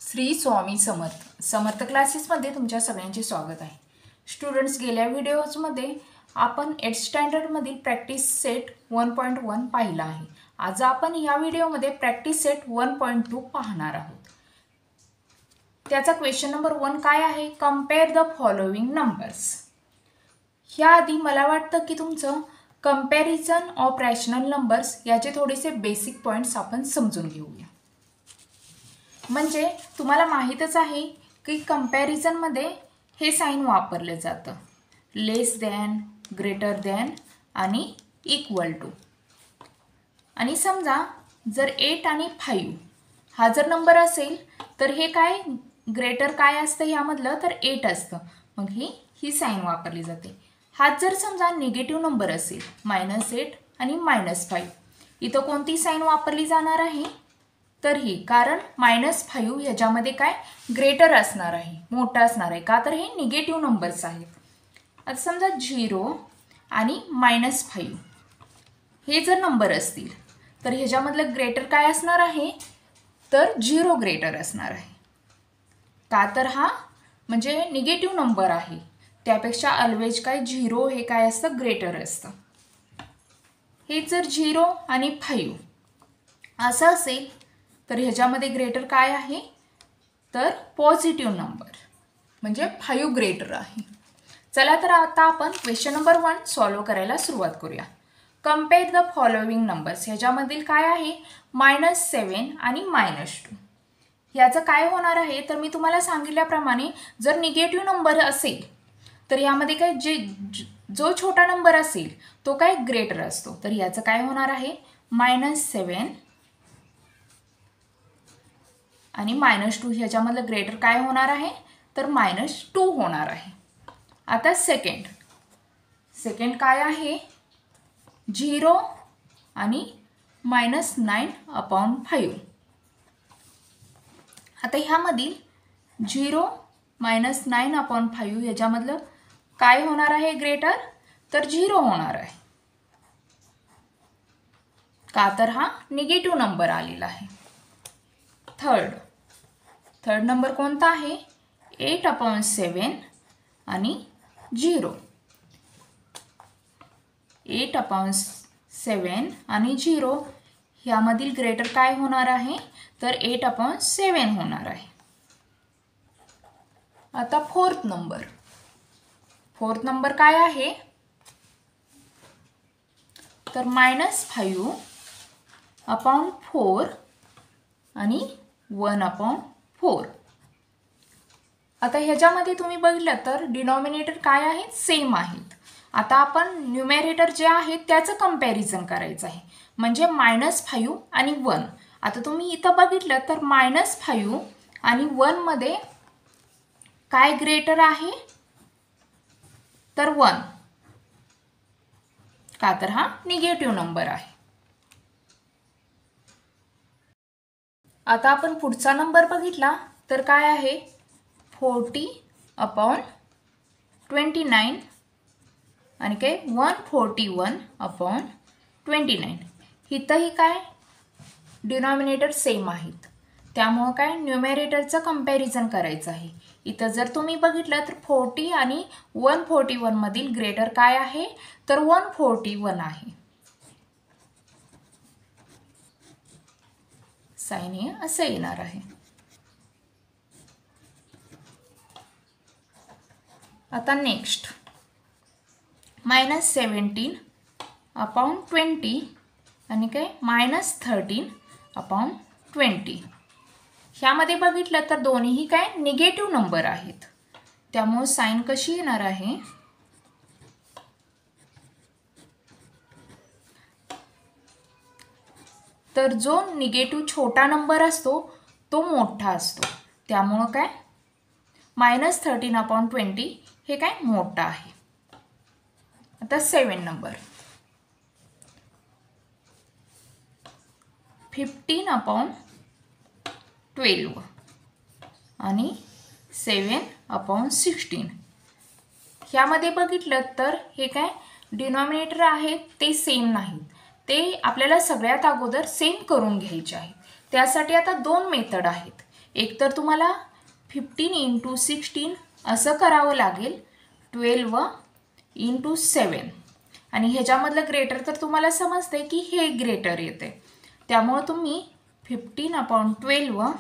श्री स्वामी समर्थ समर्थ क्लासेसमध्ये तुमच्या सगळ्यांचे स्वागत आहे। स्टुडंट्स, गेल्या व्हिडिओजमध्ये आपण 8th स्टँडर्डमधील प्रॅक्टिस सेट 1.1 पाहिला आहे। आज आपण या व्हिडिओमध्ये प्रॅक्टिस सेट 1.2 पाहणार आहोत। त्याचा क्वेश्चन नंबर 1 काय आहे? Compare the following numbers. याआधी मला वाटतं की तुमचं कंपॅरिझन ऑफ रॅशनल नंबर्स याचे थोडेसे बेसिक पॉइंट्स आपण समजून घेऊया। म्हणजे तुम्हाला माहीतच आहे की कंपॅरिझनमध्ये हे साइन वापरले जातं, लेस दॅन, ग्रेटर दॅन आणि इक्वल टू। आणि समजा जर 8 आणि 5 हा जर नंबर असेल तर हे काय ग्रेटर काय असतं यामधलं, तर 8 असतं, मग ही साइन वापरली जाते। हा जर समजा निगेटिव्ह नंबर असेल -8 आणि -5, इथं कोणती साइन वापरली जाणार आहे? तर ही, कारण -5 याच्यामध्ये काय ग्रेटर असणार आहे, मोठा असणार आहे, का तर हे निगेटिव्ह नंबर्स आहेत। आता समजा 0 आणि -5 हे जर नंबर असतील तर ह्याच्यामधलं ग्रेटर काय असणार आहे? तर 0 ग्रेटर असणार आहे, का तर हा म्हणजे निगेटिव्ह नंबर आहे, त्यापेक्षा ऑलवेज काय 0 हे काय असतं, ग्रेटर असतं। हे जर 0 आणि 5 असं असेल तर ह्याच्यामध्ये ग्रेटर काय आहे? तर पॉझिटिव्ह नंबर, म्हणजे 5 ग्रेटर आहे। चला तर आता आपण क्वेश्चन नंबर 1 सॉल्व करायला सुरुवात करूया। Compare the following numbers. ह्याच्यामधील काय आहे? -7 आणि -2 याचं काय होणार आहे? तर मी तुम्हाला सांगितल्याप्रमाणे जर निगेटिव्ह नंबर असेल तर यामध्ये काय जो छोटा नंबर असेल तो काय ग्रेटर असतो, तर याचं काय होणार आहे? -7 आणि -2 ह्याच्यामधलं ग्रेटर काय होणार आहे? तर -2 होणार आहे। आता सेकंड काय आहे? 0 आणि -9/5। आता ह्यामधील 0 -9/5 ह्याच्यामधलं काय होणार आहे ग्रेटर? तर 0 होणार आहे, का तर हा निगेटिव्ह नंबर आलेला आहे। थर्ड नंबर कोणता आहे? 8/7 आणि 0। 8/7 आणि 0 ह्यामधील ग्रेटर काय होणार आहे? तर 8/7 होणार आहे। आता फोर्थ नंबर काय आहे? तर -5/4 आणि 1/4। आता ह्याच्यामध्ये तुम्ही बघितलं तर डिनॉमिनेटर काय आहेत? सेम आहेत। आता आपण न्यूमरेटर जे आहेत त्याचं कंपॅरिझन करायचं आहे, म्हणजे -5 आणि 1। आता तुम्ही इथं बघितलं तर -5 आणि 1 मध्ये काय ग्रेटर आहे? तर 1, का तर हा निगेटिव्ह नंबर आहे। आता आपण पुढचा नंबर बघितला तर काय आहे? 40/29 आणि काय 141/29। इथंही काय डिनॉमिनेटर सेम आहेत, त्यामुळे काय न्यूमरेटरचं कंपॅरिझन करायचं आहे। इथं जर तुम्ही बघितलं तर 40 आणि 141 मधील ग्रेटर काय आहे? तर 141 आहे। साइन हे असं येणार आहे। आता नेक्स्ट -17/20 आणि काय -13/20। ह्यामध्ये बघितलं तर दोन्हीही काय निगेटिव्ह नंबर आहेत, त्यामुळे साइन कशी येणार आहे? तर जो निगेटिव्ह छोटा नंबर असतो तो मोठा असतो, त्यामुळं काय -13/20 हे काय मोठा आहे। आता 7 नंबर 15/12 आणि 7/16। ह्यामध्ये बघितलं तर हे काय डिनॉमिनेटर आहेत ते सेम नाहीत, ते आपल्याला सगळ्यात अगोदर सेम करून घ्यायचे आहे। त्यासाठी आता दोन मेथड आहेत। एकतर तुम्हाला 15 इंटू 16 असं करावं लागेल, 12 इंटू 7, आणि ह्याच्यामधलं ग्रेटर तर तुम्हाला समजते की हे ग्रेटर येते, त्यामुळे तुम्ही 15/12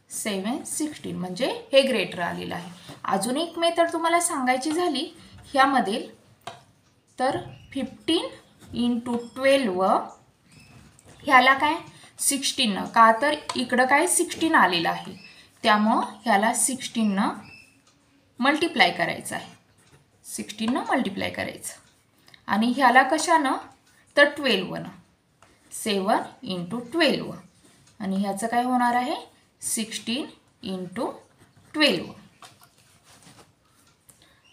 7 16 म्हणजे हे ग्रेटर आलेलं आहे. अजून एक मेथड तुम्हाला सांगायची झाली ह्यामध्ये, तर 15 इंटू 12 ह्याला काय 16, का तर इकडं काय 16 आलेलं आहे, त्यामुळं ह्याला 16 मल्टिप्लाय करायचं आहे, 16 मल्टिप्लाय करायचं. आणि ह्याला कशानं तर 12 7 इंटू 12, आणि ह्याचं काय होणार आहे 16 इंटू 12.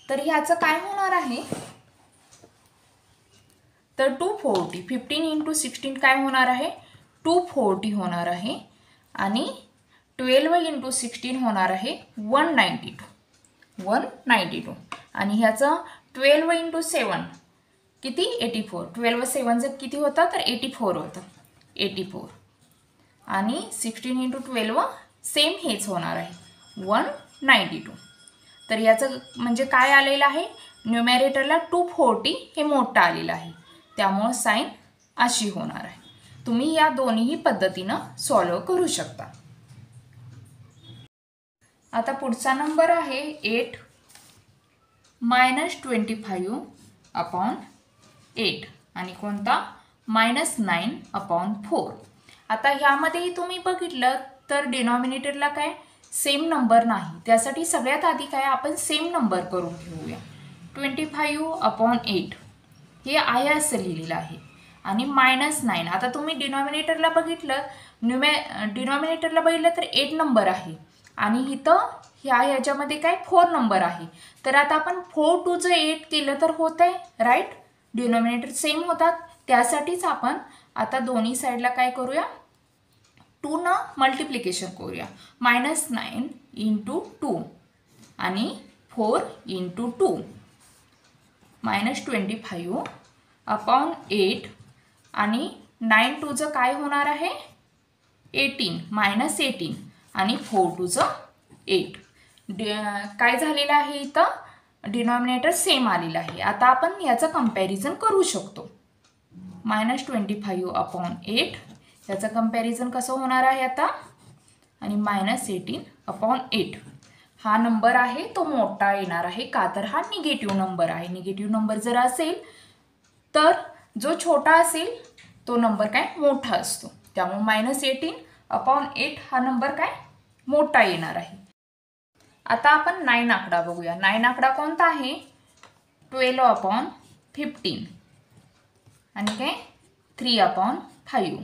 तर ह्याचं काय होणार आहे तर 240. 15 इंटू 16 काय होणार आहे 240 होणार आहे, आणि 12 इंटू 16 होणार आहे 192. आणि ह्याचं 12 इंटू 7 किती 84. 12 7 किती होता तर 84 होतं, 84. आणि 16 इंटू 12 सेम हेच होणार आहे 192. तर याचं म्हणजे काय आलेलं आहे, न्यूमरेटरला 240 हे मोठं आलेलं आहे, त्यामुळे साइन अशी होणार आहे. तुम्ही या दोन्ही पद्धतीनं सॉल्व करू शकता. आता पुढचा नंबर आहे 8 -25/8, आणि कोणता -9/4. आता ह्यामध्येही तुम्ही बघितलं तर डिनॉमिनेटरला काय सेम नंबर नाही, त्यासाठी सगळ्यात आधी काय आपण सेम नंबर करून घेऊया. 25/8 हे आहे असं लिहिलेलं आहे, आणि -9. आता तुम्ही डिनॉमिनेटरला बघितलं, डिनॉमिनेटरला बघितलं तर 8 नंबर आहे, आणि इथं ह्याच्यामध्ये काय 4 नंबर आहे. तर आता आपण 4 to 8 केलं तर होतंय, राईट. डिनॉमिनेटर सेम होतात, त्यासाठीच आपण आता दोन्ही साईडला काय करूया 2 न मल्टिप्लिकेशन करूया. -9 इंटू 2 आणि 4 इंटू 2 -25/8, आणि 9 2 काय होणार आहे 18 -18, आणि 4 2 8. काय झालेलं आहे इथं डिनॉमिनेटर सेम आलेलं आहे. आता आपण याचं कंपॅरिझन करू शकतो. -25/8 याचं कंपॅरिझन कसं होणार आहे आता, आणि -18/8 हा नंबर आहे तो मोठा येणार आहे, का तर हा निगेटिव्ह नंबर आहे. निगेटिव्ह नंबर जर असेल तर जो छोटा असेल तो नंबर काय मोठा असतो, त्यामुळे -18/8 हा नंबर काय मोठा येणार आहे. आता आपण 9 आकडा बघूया. 9 आकडा कोणता आहे 12/15, आणि काय 3/5.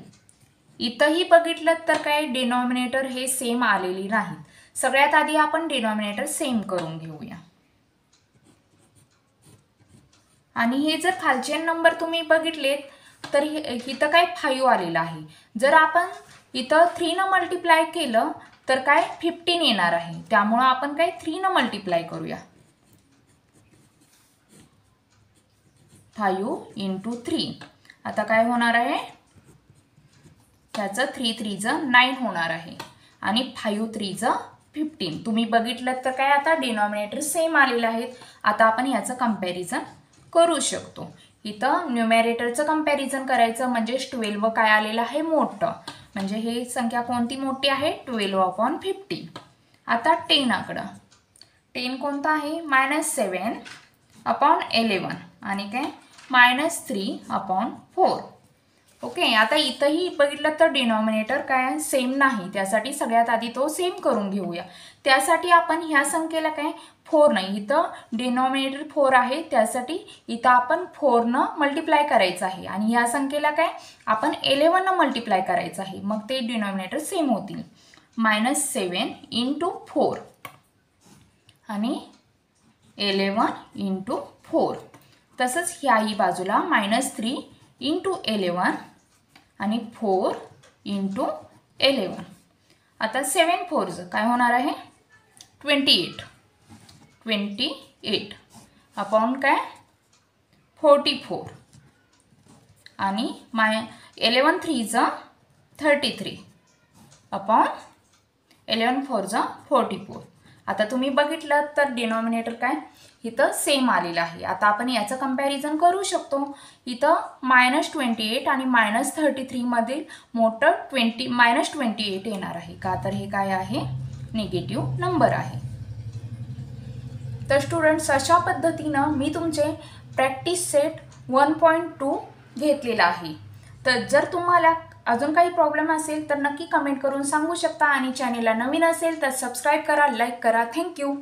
इथंही बघितलं तर काय डिनॉमिनेटर हे सेम आलेली नाहीत. सगळ्यात आधी आपण डिनॉमिनेटर सेम करून घेऊया. आणि हे जर खालचे नंबर तुम्ही बघितलेत तर इथं काय 5 आलेलं आहे. जर आपण इथं 3 न मल्टिप्लाय केलं तर काय 15 येणार आहे, त्यामुळं आपण काय 3 न मल्टिप्लाय करूया. 5 इंटू 3 आता काय होणार आहे, त्याचं 3 3 9 होणार आहे, आणि 5 3 15. तुम्ही बघितलं तर काय आता डिनॉमिनेटर सेम आलेले आहेत. आता आपण याचं कंपॅरिझन करू शकतो. इथं न्यूमरेटरचं कंपॅरिझन करायचं म्हणजे 12 काय आलेलं आहे मोठं, म्हणजे हे संख्या कोणती मोठी आहे 12/15. आता 10 आकडा 10 कोणता आहे -7/11, आणि काय -3/4. ओके. आता इथंही बघितलं तर डिनॉमिनेटर काय सेम नाही, त्यासाठी सगळ्यात आधी तो सेम करून घेऊया. त्यासाठी आपण ह्या संख्येला काय 4 नाही, इथं डिनॉमिनेटर 4 आहे, त्यासाठी इथं आपण 4 न मल्टिप्लाय करायचं आहे, आणि ह्या संख्येला काय आपण 11 न मल्टिप्लाय करायचं आहे, मग ते डिनॉमिनेटर सेम होतील. -7 इंटू 4 आणि 11 इंटू 4. तसंच ह्याही बाजूला -3 इंटू 11 आणि 4 इंटू 11. आता 7 4 काय होणार आहे 28 अपॉन काय 44, आणि 11 3 33 अपॉन 11 4 जा 44. आता तुम्ही बघितलं तर डिनॉमिनेटर काय इथं सेम आलेलं आहे. आता आपण याचं कंपॅरिझन करू शकतो. इथं -28 आणि -33 मधील मोठं -28 येणार आहे का, तर हे काय आहे निगेटिव्ह नंबर आहे. तर स्टुडंट्स अशा पद्धतीनं मी तुमचे प्रॅक्टिस सेट 1.2 घेतलेला आहे. तर जर तुम्हाला अजून काही प्रॉब्लेम असेल तर नक्की कमेंट करून सांगू शकता आणि चॅनेलला नवीन असेल तर सबस्क्राईब करा, लाईक करा. थँक्यू.